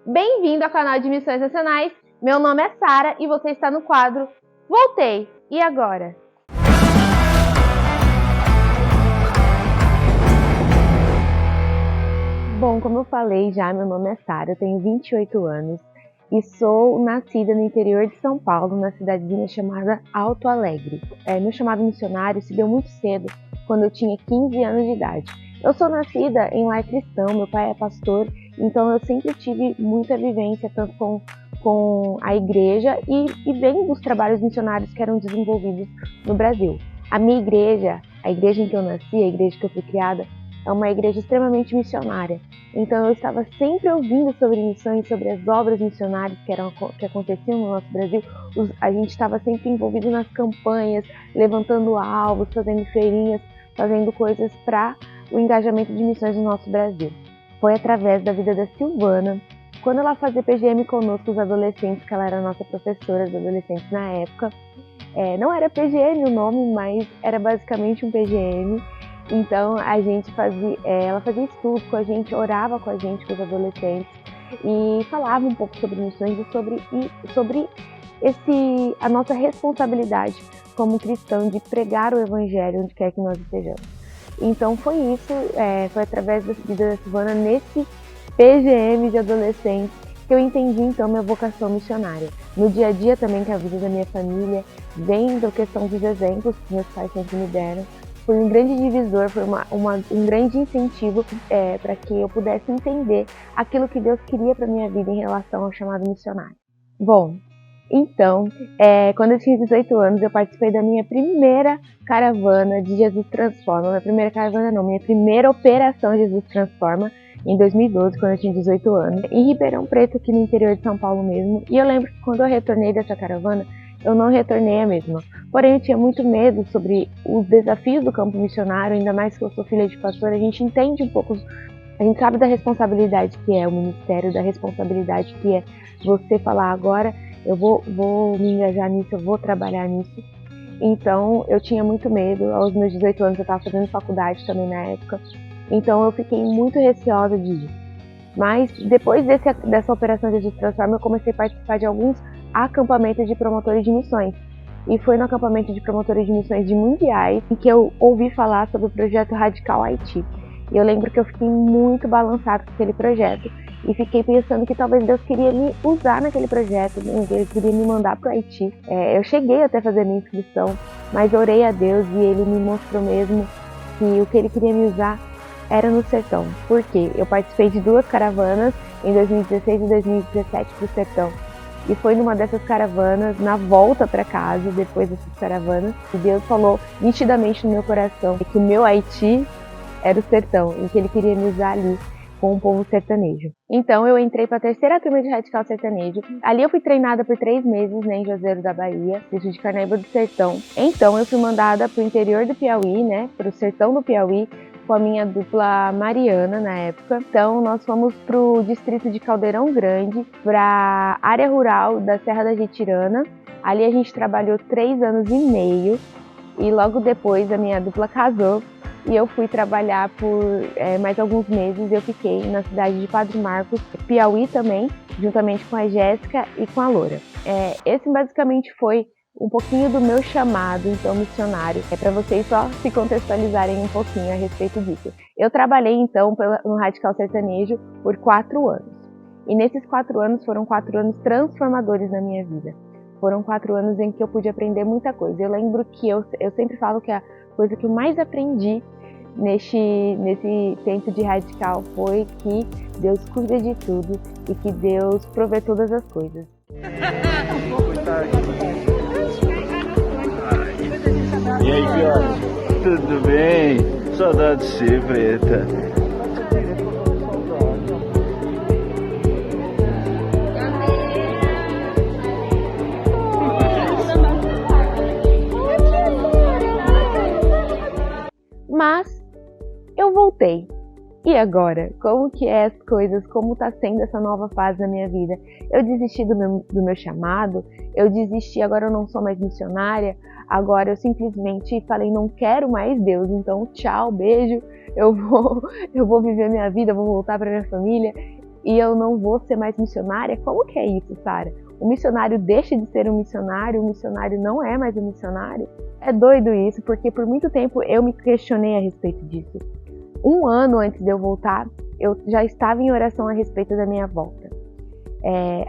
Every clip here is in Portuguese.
Bem-vindo ao canal de Missões Nacionais. Meu nome é Sara e você está no quadro Voltei, e agora? Bom, como eu falei já, meu nome é Sara, eu tenho 28 anos e sou nascida no interior de São Paulo, na cidadezinha chamada Alto Alegre. Meu chamado missionário se deu muito cedo, quando eu tinha 15 anos de idade. Eu sou nascida em lar cristão, meu pai é pastor, então eu sempre tive muita vivência, tanto com a igreja e bem dos trabalhos missionários que eram desenvolvidos no Brasil. A minha igreja, a igreja em que eu nasci, a igreja que eu fui criada, é uma igreja extremamente missionária. Então eu estava sempre ouvindo sobre missões, sobre as obras missionárias que aconteciam no nosso Brasil. A gente estava sempre envolvido nas campanhas, levantando alvos, fazendo feirinhas, fazendo coisas para o engajamento de missões no nosso Brasil. Foi através da vida da Silvana, quando ela fazia PGM conosco, os adolescentes, que ela era nossa professora de adolescentes na época. Não era PGM o nome, mas era basicamente um PGM. Então ela fazia estudo com a gente, orava com a gente, com os adolescentes, e falava um pouco sobre missões e sobre a nossa responsabilidade como cristão de pregar o evangelho onde quer que nós estejamos. Então foi isso, foi através da vida da Silvana, nesse PGM de adolescentes, que eu entendi então minha vocação missionária. No dia a dia também, que a vida da minha família, vendo a questão dos exemplos que meus pais sempre me deram, foi um grande divisor, foi um grande incentivo para que eu pudesse entender aquilo que Deus queria para minha vida em relação ao chamado missionário. Bom, então, quando eu tinha 18 anos, eu participei da minha primeira caravana de Jesus Transforma. Minha primeira caravana não, minha primeira operação Jesus Transforma, em 2012, quando eu tinha 18 anos, em Ribeirão Preto, aqui no interior de São Paulo mesmo. E eu lembro que quando eu retornei dessa caravana, eu não retornei a mesma. Porém, eu tinha muito medo sobre os desafios do campo missionário, ainda mais que eu sou filha de pastor. A gente entende um pouco, a gente sabe da responsabilidade que é o ministério, da responsabilidade que é você falar agora, eu vou me engajar nisso, eu vou trabalhar nisso. Então, eu tinha muito medo. Aos meus 18 anos, eu estava fazendo faculdade também na época. Então, eu fiquei muito receosa de ir. Mas, depois dessa operação Jesus Transforma, eu comecei a participar de alguns acampamentos de promotores de missões. E foi no acampamento de promotores de missões de mundiais em que eu ouvi falar sobre o projeto Radical Haiti. E eu lembro que eu fiquei muito balançada com aquele projeto. E fiquei pensando que talvez Deus queria me usar naquele projeto, né? Ele queria me mandar para o Haiti. Eu cheguei até a fazer minha inscrição, mas orei a Deus e Ele me mostrou mesmo que o que Ele queria me usar era no sertão. Por quê? Eu participei de 2 caravanas, em 2016 e 2017, para o sertão. E foi numa dessas caravanas, na volta para casa, depois dessas caravanas, que Deus falou nitidamente no meu coração que o meu Haiti era o sertão, e que Ele queria me usar ali com o povo sertanejo. Então eu entrei para a 3ª turma de Radical Sertanejo. Ali eu fui treinada por 3 meses, né, em Juazeiro da Bahia, distrito de Carnaíba do Sertão. Então eu fui mandada para o interior do Piauí, né, para o sertão do Piauí, com a minha dupla Mariana na época. Então nós fomos para o distrito de Caldeirão Grande, para a área rural da Serra da Jetirana. Ali a gente trabalhou 3 anos e meio e logo depois a minha dupla casou e eu fui trabalhar por mais alguns meses. Eu fiquei na cidade de Padre Marcos, Piauí também, juntamente com a Jéssica e com a Loura. Esse basicamente foi um pouquinho do meu chamado, então, missionário. Para vocês só se contextualizarem um pouquinho a respeito disso. Eu trabalhei, então, no Radical Sertanejo por 4 anos. E nesses 4 anos foram 4 anos transformadores na minha vida. Foram 4 anos em que eu pude aprender muita coisa. Eu lembro que eu sempre falo que a coisa que eu mais aprendi nesse tempo de radical foi que Deus cuida de tudo e que Deus provê todas as coisas. E aí, Viola? Tudo bem? Saudade de ser, preta. Mas eu voltei. E agora? Como que é as coisas? Como está sendo essa nova fase da minha vida? Eu desisti do meu chamado, eu desisti, agora eu não sou mais missionária, agora eu simplesmente falei, não quero mais Deus, então tchau, beijo, eu vou viver minha vida, vou voltar para minha família. e eu não vou ser mais missionária? Como que é isso, Sara? O missionário deixa de ser um missionário, o missionário não é mais um missionário? É doido isso, porque por muito tempo eu me questionei a respeito disso. 1 ano antes de eu voltar, eu já estava em oração a respeito da minha volta.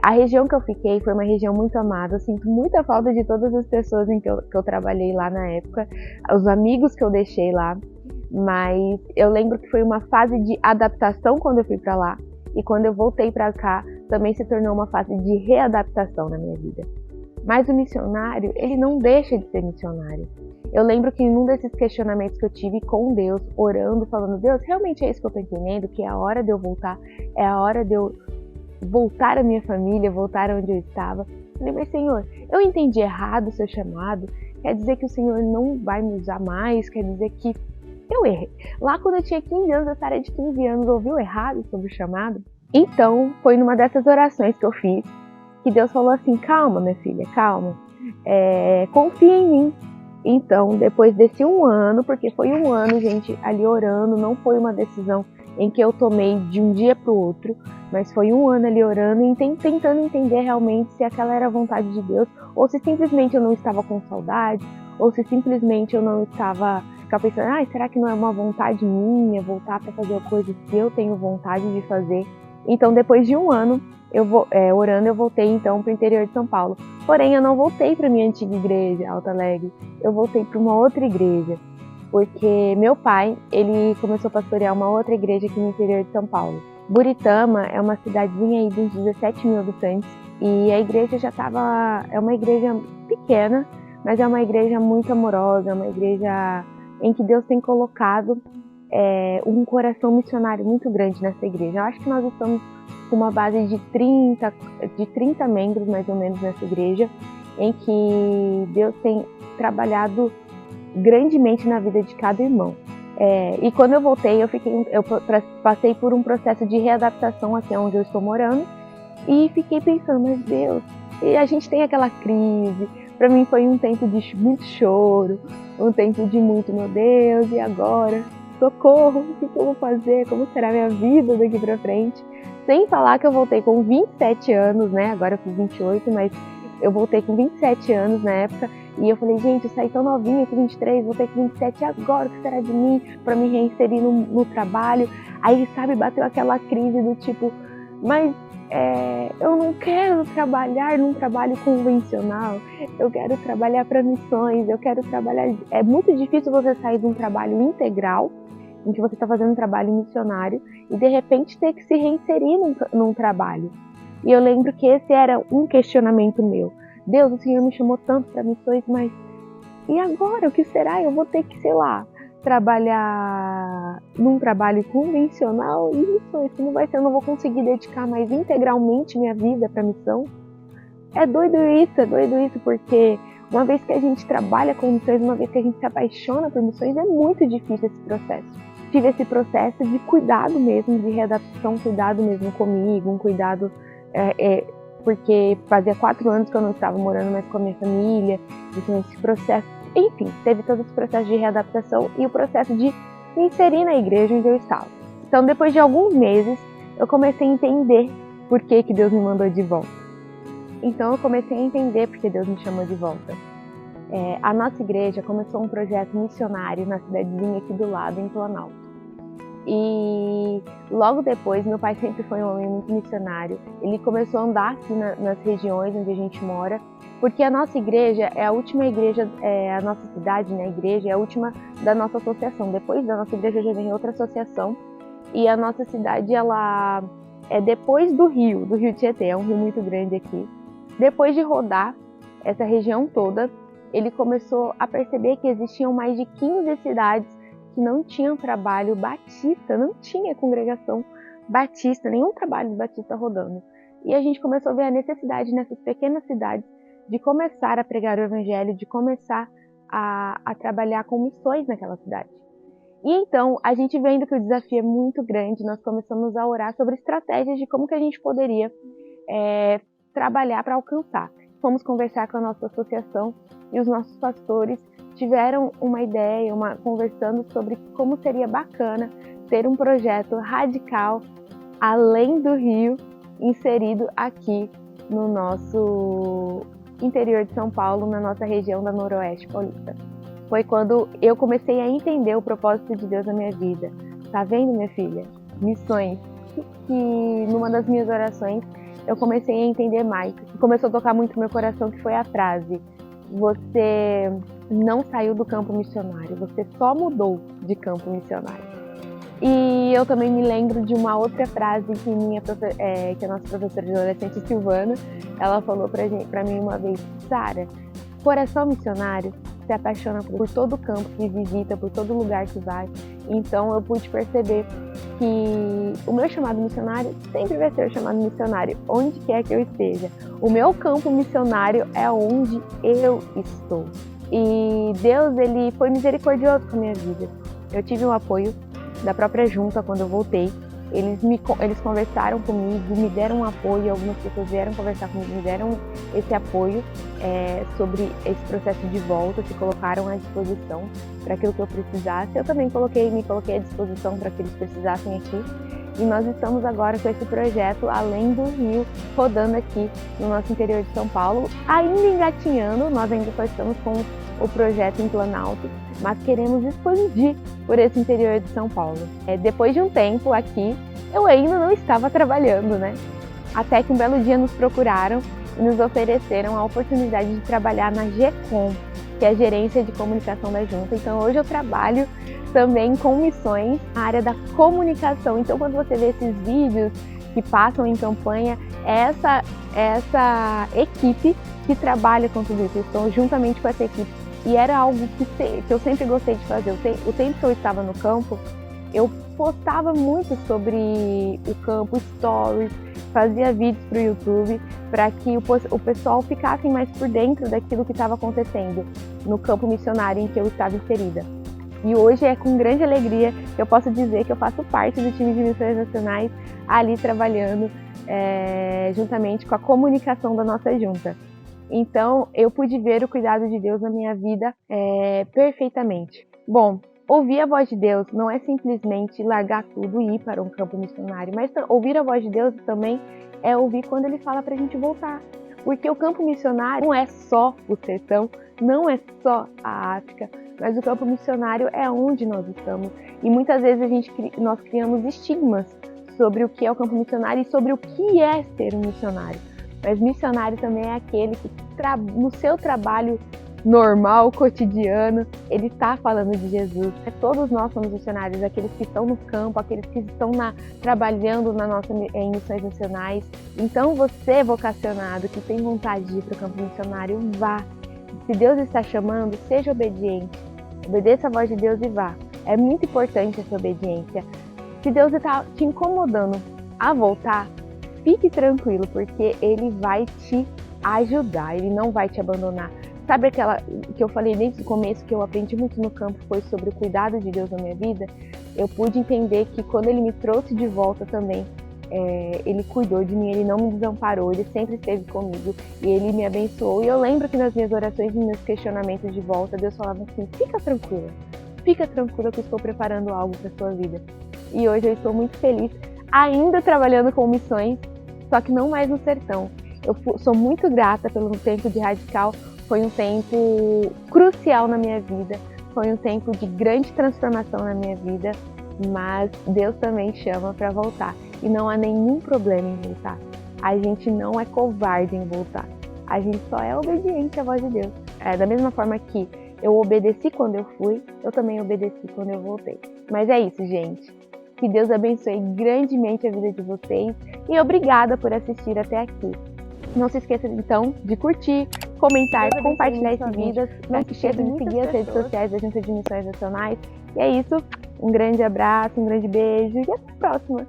A região que eu fiquei foi uma região muito amada. Eu sinto muita falta de todas as pessoas que eu trabalhei lá na época, os amigos que eu deixei lá, mas eu lembro que foi uma fase de adaptação quando eu fui para lá, e quando eu voltei para cá também se tornou uma fase de readaptação na minha vida. Mas o missionário, ele não deixa de ser missionário. Eu lembro que em um desses questionamentos que eu tive com Deus, orando, falando: Deus, realmente é isso que eu estou entendendo, que é a hora de eu voltar, é a hora de eu voltar à minha família, voltar onde eu estava. Eu falei: mas Senhor, eu entendi errado o seu chamado, quer dizer que o Senhor não vai me usar mais, quer dizer que eu errei. Lá quando eu tinha 15 anos, a Sara de 15 anos ouviu errado sobre o chamado. Então, foi numa dessas orações que eu fiz, que Deus falou assim: calma, minha filha, calma, confia em mim. Então, depois desse 1 ano, porque foi 1 ano, gente, ali orando, não foi uma decisão em que eu tomei de um dia para o outro, mas foi 1 ano ali orando e tentando entender realmente se aquela era a vontade de Deus, ou se simplesmente eu não estava com saudade, ou se simplesmente eu não estava pensando: será que não é uma vontade minha voltar para fazer coisas que eu tenho vontade de fazer? Então, depois de 1 ano orando, eu voltei então para o interior de São Paulo. Porém, eu não voltei para minha antiga igreja, Alto Alegre. Eu voltei para uma outra igreja, porque meu pai, ele começou a pastorear uma outra igreja aqui no interior de São Paulo. Buritama é uma cidadezinha aí de uns 17 mil habitantes, e a igreja é uma igreja pequena, mas é uma igreja muito amorosa, é uma igreja em que Deus tem colocado um coração missionário muito grande nessa igreja. Eu acho que nós estamos com uma base de 30 membros, mais ou menos, nessa igreja, em que Deus tem trabalhado grandemente na vida de cada irmão. E quando eu voltei, eu passei por um processo de readaptação aqui onde eu estou morando, e fiquei pensando: mas Deus, e a gente tem aquela crise. Para mim foi um tempo de muito choro, um tempo de muito: meu Deus, e agora? Socorro, o que eu vou fazer? Como será a minha vida daqui para frente? Sem falar que eu voltei com 27 anos, né? Agora eu fiz 28, mas eu voltei com 27 anos na época. E eu falei: gente, eu saí tão novinha com 23, voltei com 27, agora o que será de mim para me reinserir no trabalho? Aí, sabe, bateu aquela crise do tipo: mas eu não quero trabalhar num trabalho convencional, eu quero trabalhar para missões, eu quero trabalhar... É muito difícil você sair de um trabalho integral, em que você está fazendo um trabalho missionário, e de repente ter que se reinserir num trabalho. E eu lembro que esse era um questionamento meu. Deus, o Senhor me chamou tanto para missões, mas e agora? O que será? Eu vou ter que, sei lá, trabalhar num trabalho convencional e missões. Como vai ser? Eu não vou conseguir dedicar mais integralmente minha vida para missão? É doido isso, porque uma vez que a gente trabalha com missões, uma vez que a gente se apaixona por missões, é muito difícil esse processo. Tive esse processo de cuidado mesmo, de readaptação, cuidado mesmo comigo, um cuidado, porque fazia 4 anos que eu não estava morando mais com a minha família, então esse processo, enfim, teve todo esse processo de readaptação e o processo de me inserir na igreja onde eu estava. Então, depois de alguns meses, eu comecei a entender por que Deus me mandou de volta. Então, eu comecei a entender por que Deus me chamou de volta. A nossa igreja começou um projeto missionário na cidadezinha aqui do lado, em Planalto. E logo depois, meu pai sempre foi um homem muito missionário. Ele começou a andar aqui nas regiões onde a gente mora, porque a nossa igreja é a última igreja, a nossa cidade, né, a igreja é a última da nossa associação. Depois da nossa igreja já vem outra associação, e a nossa cidade, ela é depois do rio Tietê, é um rio muito grande aqui. Depois de rodar essa região toda, ele começou a perceber que existiam mais de 15 cidades que não tinham trabalho batista, não tinha congregação batista, nenhum trabalho batista rodando. E a gente começou a ver a necessidade nessas pequenas cidades de começar a pregar o evangelho, de começar a trabalhar com missões naquela cidade. E então, a gente vendo que o desafio é muito grande, nós começamos a orar sobre estratégias de como que a gente poderia trabalhar para alcançar. Fomos conversar com a nossa associação e os nossos pastores tiveram uma ideia, conversando sobre como seria bacana ter um projeto radical além do Rio, inserido aqui no nosso interior de São Paulo, na nossa região da Noroeste Paulista. Foi quando eu comecei a entender o propósito de Deus na minha vida. Tá vendo, minha filha? Missões. Que numa das minhas orações eu comecei a entender mais. Começou a tocar muito no meu coração, que foi a frase: você não saiu do campo missionário, você só mudou de campo missionário. E eu também me lembro de uma outra frase que a nossa professora de adolescente, Silvana, ela falou pra mim uma vez: Sara, coração missionário se apaixona por todo campo que visita, por todo lugar que vai. Então eu pude perceber que o meu chamado missionário sempre vai ser o chamado missionário, onde quer que eu esteja. O meu campo missionário é onde eu estou. E Deus, ele foi misericordioso com a minha vida. Eu tive o apoio da própria junta quando eu voltei. Eles conversaram comigo, me deram um apoio, algumas pessoas vieram conversar comigo, me deram esse apoio sobre esse processo de volta, se colocaram à disposição para aquilo que eu precisasse. Eu também me coloquei à disposição para que eles precisassem aqui. E nós estamos agora com esse projeto Além do Rio, rodando aqui no nosso interior de São Paulo, ainda engatinhando. Nós ainda só estamos com o projeto em Planalto, mas queremos expandir por esse interior de São Paulo. Depois de um tempo aqui, eu ainda não estava trabalhando, né? Até que um belo dia nos procuraram e nos ofereceram a oportunidade de trabalhar na GECOM, que é a Gerência de Comunicação da Junta. Então hoje eu trabalho também com missões na área da comunicação. Então quando você vê esses vídeos que passam em campanha, é essa equipe que trabalha com tudo isso. Eu estou juntamente com essa equipe. E era algo que eu sempre gostei de fazer. O tempo que eu estava no campo, eu postava muito sobre o campo, stories, fazia vídeos para o YouTube, para que o pessoal ficasse mais por dentro daquilo que estava acontecendo no campo missionário em que eu estava inserida. E hoje é com grande alegria que eu posso dizer que eu faço parte do time de missões nacionais, ali trabalhando juntamente com a comunicação da nossa junta. Então, eu pude ver o cuidado de Deus na minha vida perfeitamente. Bom, ouvir a voz de Deus não é simplesmente largar tudo e ir para um campo missionário, mas ouvir a voz de Deus também é ouvir quando Ele fala para a gente voltar. Porque o campo missionário não é só o sertão, não é só a África, mas o campo missionário é onde nós estamos. E muitas vezes nós criamos estigmas sobre o que é o campo missionário e sobre o que é ser um missionário. Mas missionário também é aquele que no seu trabalho normal, cotidiano, ele está falando de Jesus. Todos nós somos missionários, aqueles que estão no campo, aqueles que estão trabalhando em missões missionais. Então você, vocacionado, que tem vontade de ir para o campo missionário, vá. Se Deus está chamando, seja obediente. Obedeça a voz de Deus e vá. É muito importante essa obediência. Se Deus está te incomodando a voltar, fique tranquilo, porque Ele vai te ajudar, Ele não vai te abandonar. Sabe aquela que eu falei desde o começo, que eu aprendi muito no campo, foi sobre o cuidado de Deus na minha vida? Eu pude entender que quando Ele me trouxe de volta também, Ele cuidou de mim, Ele não me desamparou, Ele sempre esteve comigo e Ele me abençoou. E eu lembro que nas minhas orações e meus questionamentos de volta, Deus falava assim: fica tranquila que eu estou preparando algo para a sua vida. E hoje eu estou muito feliz, ainda trabalhando com missões, só que não mais no sertão. Eu sou muito grata pelo tempo de Radical, foi um tempo crucial na minha vida, foi um tempo de grande transformação na minha vida, mas Deus também chama para voltar. E não há nenhum problema em voltar. A gente não é covarde em voltar, a gente só é obediente à voz de Deus. Da mesma forma que eu obedeci quando eu fui, eu também obedeci quando eu voltei. Mas é isso, gente. Que Deus abençoe grandemente a vida de vocês e obrigada por assistir até aqui. Não se esqueça, então, de curtir, comentar, compartilhar esse vídeo. Não se esqueça de seguir as redes sociais da Junta de Missões Nacionais. E é isso. Um grande abraço, um grande beijo e até a próxima.